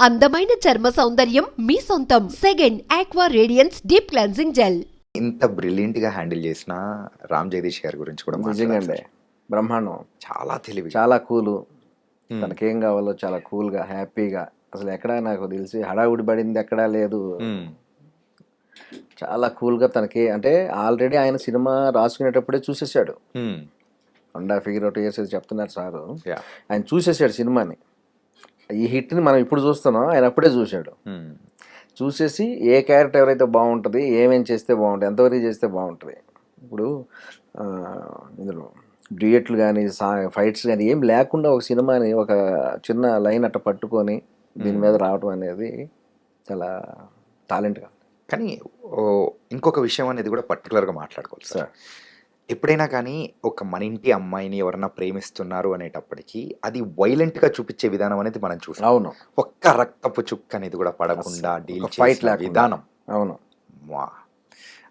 అందమైన చర్మ సౌందర్యం మీ సొంతం. Second aqua radiance deep cleansing gel. ఇంత బ్రిలియంట్ గా హ్యాండిల్ చేసిన రామ్ జగదీష్ గారి గురించి కూడా నిజంగా మాట్లాడాలి అండి సార్. బ్రహ్మాండం. చాలా తెలివి. చాలా కూలు. Hmm. తనకేం కావాలో చాలా కూల్గా హ్యాపీగా, అసలు ఎక్కడా నాకు తెలిసి హడావుడి పడింది ఎక్కడా లేదు. Hmm. చాలా కూల్గా తనకి, అంటే ఆల్రెడీ ఆయన సినిమా రాసుకునేటప్పుడే చూసేసాడు. Hmm. 1.5 years 2 years చెప్తున్నారు సారు. Yeah. ఆయన చూసేసాడు సినిమాని. ఈ హిట్ని మనం ఇప్పుడు చూస్తున్నాం, ఆయన అప్పుడే చూశాడు. Hmm. చూసేసి ఏ క్యారెక్టర్ ఎవరైతే బాగుంటుంది, ఏమేం చేస్తే బాగుంటుంది, ఎంతవరకు చేస్తే బాగుంటుంది. ఇప్పుడు ఇందులో డ్యూయెట్లు కానీ ఫైట్స్ కానీ ఏం లేకుండా ఒక సినిమాని ఒక చిన్న లైన్ అట్ట పట్టుకొని దీని మీద రావడం అనేది చాలా టాలెంట్గా. కానీ ఇంకొక విషయం అనేది కూడా పర్టికులర్గా మాట్లాడుకోవాలి సార్. సార్ ఎప్పుడైనా కానీ ఒక మన ఇంటి అమ్మాయిని ఎవరన్నా ప్రేమిస్తున్నారు అనేటప్పటికీ అది వైలెంట్ గా చూపించే విధానం అనేది మనం చూసాం. అవును, ఒక్క రక్తపు చుక్క అనేది కూడా పడకుండా డీల్ ఫైట్ చేసిన విధానం. అవును. వా,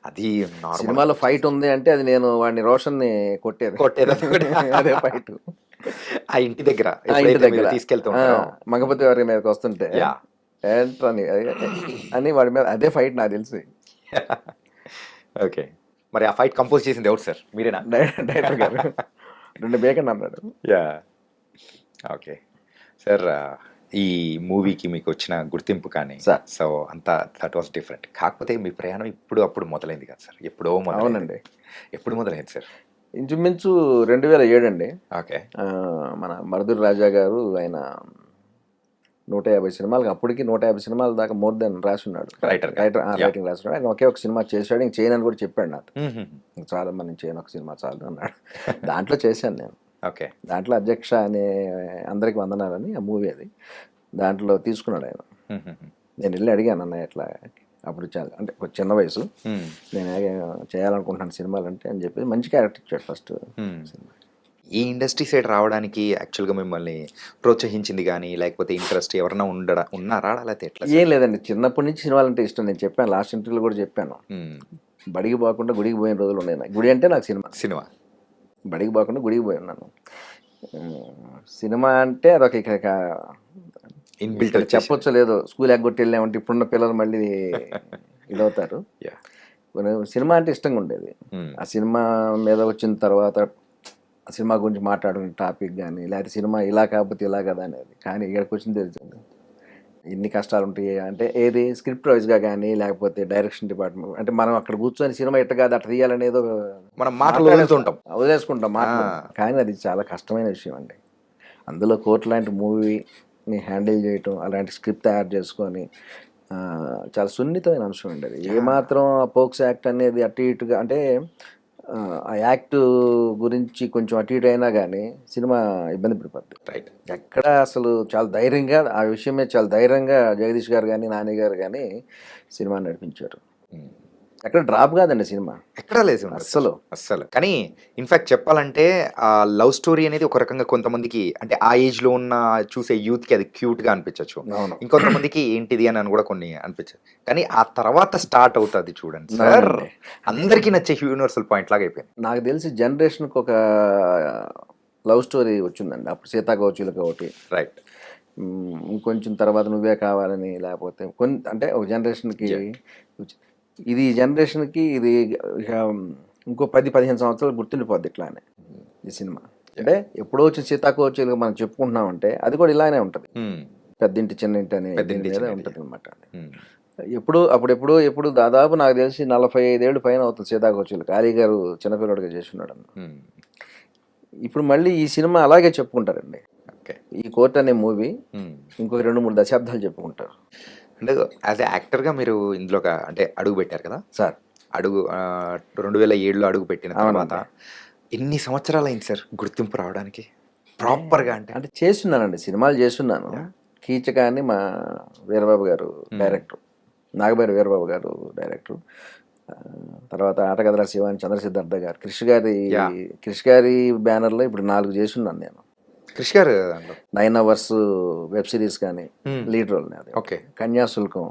అది నార్మల్ సినిమాలో ఫైట్ ఉంది అంటే అది నేను వాడిని రోషన్ని కొట్టేది అదే ఫైట్. ఆ ఇంటి దగ్గర ఆ ఇంటి ఎప్పుడైతే దగ్గర మీరు తీసుకెళ్తూ ఉంటారో. మగపతి వారి మీదకి వస్తుంటే యా. ఏంట్రని అని వాడి మీద అదే ఫైట్ నాకు తెలిసి. ఓకే, మరి ఆ ఫైట్ కంపోజ్ చేసింది ఎవరు సార్? మీరేనా? డైరెక్టర్ గారు 2 బేకన్ అన్నాడు. యా. ఓకే సార్, ఈ మూవీకి మీకు వచ్చిన గుర్తింపు కానీ సార్. సో అంతా దట్ వాస్ డిఫరెంట్. కాకపోతే మీ ప్రయాణం ఇప్పుడు అప్పుడు మొదలైంది కదా సార్? ఎప్పుడో మొదలైంది. అవునండి, ఎప్పుడు మొదలైంది సార్? ఇంచుమించు 2007 అండి. ఓకే. మన మరుదురు రాజా గారు ఆయన 150 సినిమాలకు, అప్పటికి 150 సినిమాల దాకా మోర్ దెన్ రాసున్నాడు. Writer. రైటింగ్ రాసున్నాడు. ఆయన ఒకే ఒక సినిమా చేశాడు, ఇంక చేయనని కూడా చెప్పాడు నాకు. చాలా మంది చేయను, ఒక సినిమా చాలు అన్నాడు. దాంట్లో చేశాను నేను. ఓకే. దాంట్లో అధ్యక్ష అనే అందరికి వందనాలని ఆ మూవీ అది. దాంట్లో తీసుకున్నాడు ఆయన. నేను వెళ్ళి అడిగాను, అన్న ఎట్లా, అప్పుడు చాలా అంటే ఒక చిన్న వయసు, నేను చేయాలనుకుంటున్నాను సినిమాలు అంటే అని చెప్పి మంచి క్యారెక్టర్ ఇచ్చాడు ఫస్ట్ సినిమా. ఈ ఇండస్ట్రీ సైడ్ రావడానికి యాక్చువల్గా మిమ్మల్ని ప్రోత్సహించింది కానీ లేకపోతే ఇంట్రెస్ట్ ఎవరైనా ఉన్నారా లేకపోతే ఎట్లా? ఏం లేదండి, చిన్నప్పటి నుంచి సినిమాలు అంటే ఇష్టం. నేను చెప్పాను, లాస్ట్ ఇంటర్వ్యూలో కూడా చెప్పాను, బడికి పోకుండా గుడికి పోయిన రోజులు ఉన్నాయి నాకు. గుడి అంటే నాకు సినిమా. బడికి పోకుండా గుడికి పోయి ఉన్నాను. సినిమా అంటే అదొక ఇన్బిల్ట్ చెప్పొచ్చు లేదో, స్కూల్ ఎగ్గొట్టి వెళ్ళామంటే ఇప్పుడున్న పిల్లలు మళ్ళీ ఇదవుతారు. సినిమా అంటే ఇష్టంగా ఉండేది. ఆ సినిమా మీద వచ్చిన తర్వాత ఆ సినిమా గురించి మాట్లాడుకునే టాపిక్ కానీ, లేకపోతే సినిమా ఇలా కాకపోతే ఇలా కదా అనేది. కానీ ఇక్కడికి వచ్చిన తెలిసింది ఎన్ని కష్టాలు ఉంటాయి. అంటే ఏది స్క్రిప్ట్ వైజ్గా కానీ, లేకపోతే డైరెక్షన్ డిపార్ట్మెంట్, అంటే మనం అక్కడ కూర్చొని సినిమా ఎట్ట కాదు అట్లా తీయాలనేదో మనం మాటలు వదిలేసుకుంటాం మాటలు. కానీ అది చాలా కష్టమైన విషయం అండి. అందులో కోర్టు లాంటి మూవీని హ్యాండిల్ చేయటం, అలాంటి స్క్రిప్ట్ తయారు చేసుకొని చాలా సున్నితమైన అంశం అండి అది. ఏమాత్రం పోక్స్ యాక్ట్ అనేది అటు ఇటుగా, అంటే ఆ యాక్ట్ గురించి కొంచెం అటు ఇటు అయినా కానీ సినిమా ఇబ్బంది పడిపోద్ది. రైట్. ఎక్కడ అసలు చాలా ధైర్యంగా ఆ విషయమే చాలా ధైర్యంగా జగదీష్ గారు కానీ నాని గారు కానీ సినిమా నడిపించారు. ఎక్కడ డ్రాప్ కాదండి సినిమా, ఎక్కడా లేదు అస్సలు. కానీ ఇన్ఫాక్ట్ చెప్పాలంటే ఆ లవ్ స్టోరీ అనేది ఒక రకంగా కొంతమందికి, అంటే ఆ ఏజ్ లో ఉన్న చూసే యూత్ కి అది క్యూట్ గా అనిపించచ్చు, ఇంకొంతమందికి ఏంటిది అని కూడా కొన్ని అనిపించదు. కానీ ఆ తర్వాత స్టార్ట్ అవుతుంది చూడండి సార్, అందరికీ నచ్చే యూనివర్సల్ పాయింట్ లాగా అయిపోయింది. నాకు తెలిసి జనరేషన్కి ఒక లవ్ స్టోరీ వచ్చిందండి. అప్పుడు సీతాకోచులకి ఒకటి, రైట్, ఇంకొంచెం తర్వాత నువ్వే కావాలని, లేకపోతే కొన్ని, అంటే ఒక జనరేషన్కి ఇది, జనరేషన్కి ఇది ఇక ఇంకో 10-15 సంవత్సరాలు గుర్తుండిపోద్ది ఇట్లానే ఈ సినిమా. అంటే ఎప్పుడో వచ్చిన సీతాకోచులుగా మనం చెప్పుకుంటున్నామంటే అది కూడా ఇలానే ఉంటుంది, పెద్దింటి చిన్నింటి అనే ఉంటుంది అనమాట. ఎప్పుడు దాదాపు నాకు తెలిసి 45 ఏళ్ళు పైన అవుతుంది సీతాకోచులు. కాళీ గారు చిన్నపిల్లడిగా చేస్తున్నాడు అన్న. ఇప్పుడు మళ్ళీ ఈ సినిమా అలాగే చెప్పుకుంటారండి. ఈ కోర్ట్ అనే మూవీ ఇంకొక 2-3 దశాబ్దాలు చెప్పుకుంటారు. అంటే యాజ్ ఎ యాక్టర్గా మీరు ఇందులో అంటే అడుగు పెట్టారు కదా సార్. 2007లో అడుగు పెట్టిన తర్వాత ఎన్ని సంవత్సరాలు అయింది సార్ గుర్తింపు రావడానికి ప్రాపర్గా? అంటే చేస్తున్నానండి, సినిమాలు చేస్తున్నాను. కీచక అని మా వీరబాబు గారు డైరెక్టర్, నాగబైరి వీరబాబు గారు డైరెక్టర్. తర్వాత ఆటగదల శివ అని చంద్రసిద్ధార్థ గారు, క్రిష్ గారి బ్యానర్లో ఇప్పుడు 4 చేస్తున్నాను నేను. క్రిష్ గారు 9 hours వెబ్ సిరీస్ కానీ లీడ్ రోల్. ఓకే. కన్యాశుల్కం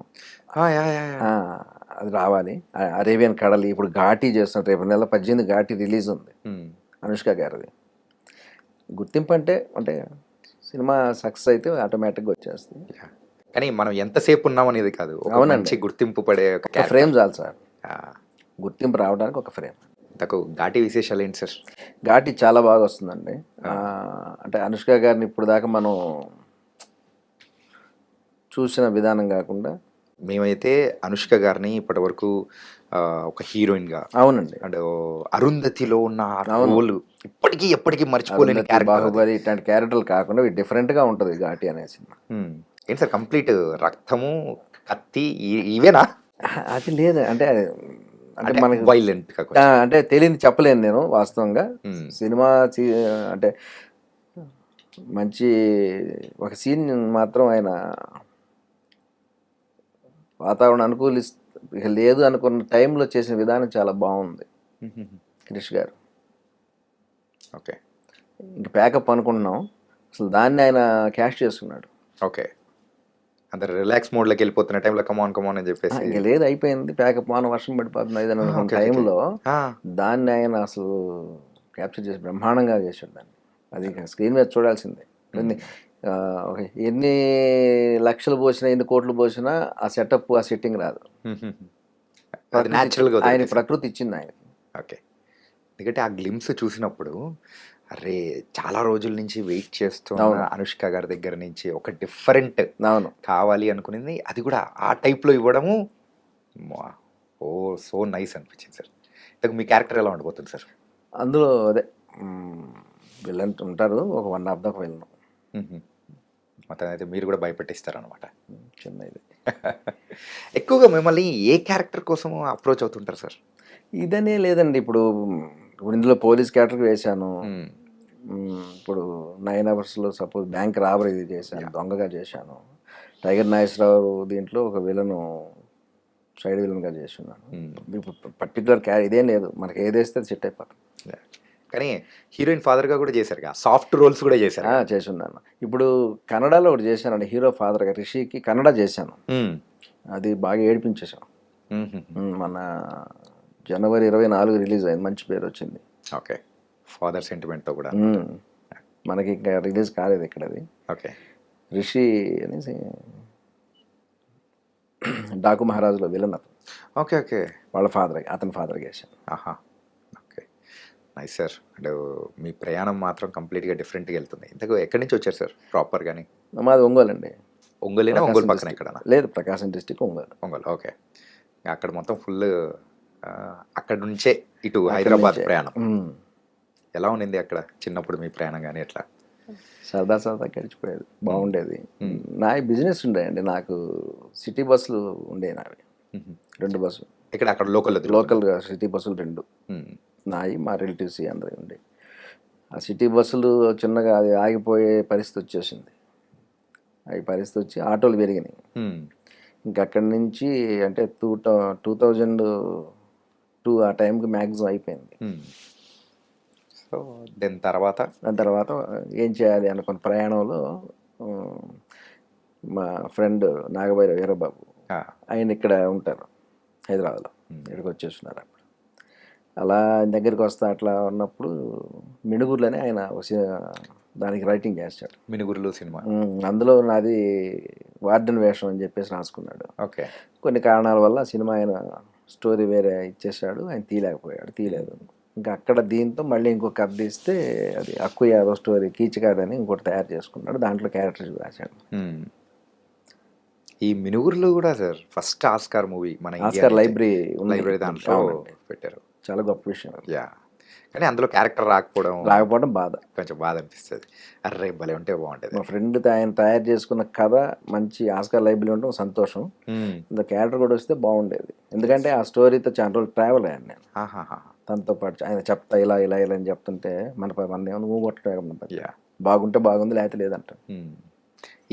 అది రావాలి. అరేబియన్ కడలి ఇప్పుడు ఘాటీ చేస్తున్నారు. రేపు నెల 18 ఘాటీ రిలీజ్ ఉంది, అనుష్క గారిది. గుర్తింపు అంటే సినిమా సక్సెస్ అయితే ఆటోమేటిక్గా వచ్చేస్తుంది. కానీ మనం ఎంతసేపు ఉన్నాం అనేది కాదు, ఒక అవునండి. మంచి గుర్తింపు పడే ఒక ఒక character. ఫ్రేమ్ చాలు సార్, ఆ, గుర్తింపు రావడానికి ఒక ఫ్రేమ్. ఇంతకు ఘాటి విశేషాలు ఏంటి సార్? ఘాటి చాలా బాగా వస్తుందండి. అంటే అనుష్క గారిని ఇప్పుడు దాకా మనం చూసిన విధానం కాకుండా. మేమైతే అనుష్క గారిని ఇప్పటి వరకు ఒక హీరోయిన్ గా, అవునండి, అండ్ అరుంధతిలో ఉన్న అవును. రోల్ ఇప్పటికీ ఎప్పటికీ మర్చిపోలేని అరుంధతి, క్యారెక్టర్. బాహుబలి ఇట్లాంటి క్యారెక్టర్లు కాకుండా డిఫరెంట్గా ఉంటుంది ఘాటి అనే సినిమా. ఏంటి సార్, కంప్లీట్ రక్తము, కత్తి ఇవేనా? అది లేదు అంటే అంటే మనకి వైలెంట్ గా కొంచెం. అంటే తెలియని చెప్పలేను నేను వాస్తవంగా. Hmm. సినిమా అంటే మంచి ఒక సీన్ మాత్రం ఆయన వాతావరణం లేదు అనుకున్న టైంలో చేసిన విధానం చాలా బాగుంది క్రిష్ గారు. ఓకే ఇంక ప్యాకప్ అనుకుంటున్నాం, అసలు దాన్ని ఆయన క్యాష్ చేసుకున్నాడు. ఓకే, అందరు రిలాక్స్ మోడ్ లోకి వెళ్ళిపోతున్న టైంలో కమాన్ అని చెప్పేసి ఇంక లేదు, అయిపోయింది ప్యాకప్, మన వర్షం పడిపోతుంది ఇది అనుకున్న okay, టైంలో ఆ, దాన్ని ఆయన అసలు క్యాప్చర్ చేసి బ్రహ్మాండంగా చేశాడు దాన్ని. అది స్క్రీన్ మీద చూడాల్సిందే. ఎన్ని లక్షలు పోసినా, ఎన్ని కోట్లు పోసినా ఆ సెటప్, ఆ సెట్టింగ్ రాదు. అది న్యాచురల్ గా ఆయన వదిలేసి. ప్రకృతి ఇచ్చింది ఆయన. ఓకే, ఎందుకంటే ఆ గ్లిమ్స్ చూసినప్పుడు అరే చాలా రోజుల నుంచి వెయిట్ చేస్తున్న అవును. అనుష్క గారి దగ్గర నుంచి ఒక డిఫరెంట్ అవును, కావాలి అనుకునేది, అది కూడా ఆ టైప్లో ఇవ్వడము ఓ సో నైస్ అనిపించింది సార్. ఇంతకు మీ క్యారెక్టర్ ఎలా ఉండబోతుంది సార్? అందులో అదే విలన్ ఉంటారు, ఒక 1.5 దాకా వెళ్ళను. మొత్తం అయితే మీరు కూడా భయపెట్టిస్తారనమాట. చిన్న ఇది ఎక్కువగా మిమ్మల్ని ఏ క్యారెక్టర్ కోసం అప్రోచ్ అవుతుంటారు సార్? ఇదనే లేదండి, ఇప్పుడు ఇందులో పోలీస్ క్యారెక్టర్ వేశాను. ఇప్పుడు 9 అవర్స్లో సపోజ్ బ్యాంక్ రాబరీ చేశాను, దొంగగా చేశాను. టైగర్ నాగేశ్వరరావు దీంట్లో ఒక విలను, సైడ్ విలన్గా చేస్తున్నాను. ఇప్పుడు పర్టికులర్ ఇదేం లేదు, మనకి ఏదేస్తే అది సెట్ అయిపోతుంది. కానీ హీరోయిన్ ఫాదర్గా కూడా చేశారు, సాఫ్ట్ రోల్స్ కూడా చేశారు. చేసి ఉన్నాను. ఇప్పుడు కన్నడలో ఒకటి చేశానండి, హీరో ఫాదర్గా రిషికి కన్నడ చేశాను. అది బాగా ఏడిపించేసాం. మన జనవరి 24 రిలీజ్ అయింది, మంచి పేరు వచ్చింది. ఓకే, ఫాదర్ సెంటిమెంట్తో కూడా. మనకి ఇంకా రిలీజ్ కాలేదు ఇక్కడ అది. ఓకే, రిషి అనేసి డాకు మహారాజులో విలన్ అతను. ఓకే ఓకే, వాళ్ళ అతని ఫాదర్గా వేసాను. ఆహా, ఓకే నైస్ సార్. అంటే మీ ప్రయాణం మాత్రం కంప్లీట్గా డిఫరెంట్గా వెళ్తుంది. ఇంతకు ఎక్కడి నుంచి వచ్చారు సార్ ప్రాపర్ కానీ? మాది ఒంగోలు అండి. ఒంగోలేనా? ఒంగోలు పక్కన ఎక్కడ? లేదు, ప్రకాశం డిస్టిక్, ఒంగోలు. ఓకే, అక్కడ మొత్తం ఫుల్ అక్కడ నుంచే ఇటు హైదరాబాద్ ప్రయాణం ఎలా ఉండింది అక్కడ చిన్నప్పుడు మీ ప్రయాణం కానీ? ఎట్లా? సరదా గడిచిపోయేది, బాగుండేది. నా బిజినెస్ ఉండేయండి, నాకు సిటీ బస్సులు ఉండే నావి, 2 బస్సులు. ఇక్కడ అక్కడ లోకల్గా సిటీ బస్సులు 2 నాయి, మా రిలేటివ్స్ అందరూ ఉండే. ఆ సిటీ బస్సులు చిన్నగా అది ఆగిపోయే పరిస్థితి వచ్చేసింది. పరిస్థితి వచ్చి ఆటోలు పెరిగినాయి. ఇంకా అక్కడి నుంచి అంటే 2002 ఆ టైంకి మ్యాక్సిమం అయిపోయింది. సో దాని తర్వాత ఏం చేయాలి అనుకున్న ప్రయాణంలో మా ఫ్రెండ్ నాగబైర వీరబాబు, ఆయన ఇక్కడ ఉంటారు హైదరాబాద్లో, ఇక్కడికి వచ్చేస్తున్నారు. అప్పుడు అలా ఆయన దగ్గరికి వస్తా అట్లా ఉన్నప్పుడు మినుగురులోనే ఆయన దానికి రైటింగ్ చేస్తాడు. మినుగురులో సినిమా, అందులో నాది వార్డెన్ వేషం అని చెప్పేసి రాసుకున్నాడు. ఓకే, కొన్ని కారణాల వల్ల సినిమా ఆయన స్టోరీ వేరే ఇచ్చేసాడు, ఆయన తీయలేదు. ఇంకా అక్కడ దీంతో మళ్ళీ ఇంకొక కథ తీస్తే అది అక్కు యాదవ్ స్టోరీ కీచకాడు అని ఇంకోటి తయారు చేసుకున్నాడు, దాంట్లో క్యారెక్టర్స్ రాశాడు. ఈ మినుగురులో కూడా సార్ ఫస్ట్ ఆస్కార్ మూవీ మన ఆస్కార్ లైబ్రరీ దాంట్లో పెట్టారు, చాలా గొప్ప విషయం. కానీ అందులో క్యారెక్టర్ రాకపోవడం కొంచెం బాధ అనిపిస్తుంది. అర్రే భలే ఉంటే బాగుంటుంది. మా ఫ్రెండ్ ఆయన తయారు చేసుకున్న కథ మంచి ఆస్కార్ లైబ్రరీ ఉండడం సంతోషం. ఇంత క్యారెక్టర్ కూడా వస్తే బాగుండేది, ఎందుకంటే ఆ స్టోరీతో చాలా రోజులు ట్రావెల్ అయ్యాను నేను. తనతో పాటు ఆయన చెప్తా ఇలా అని చెప్తుంటే మన నువ్వు కొట్టడం బాగుంటే బాగుంది, లేకపోతే లేదంట.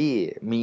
ఈ మీ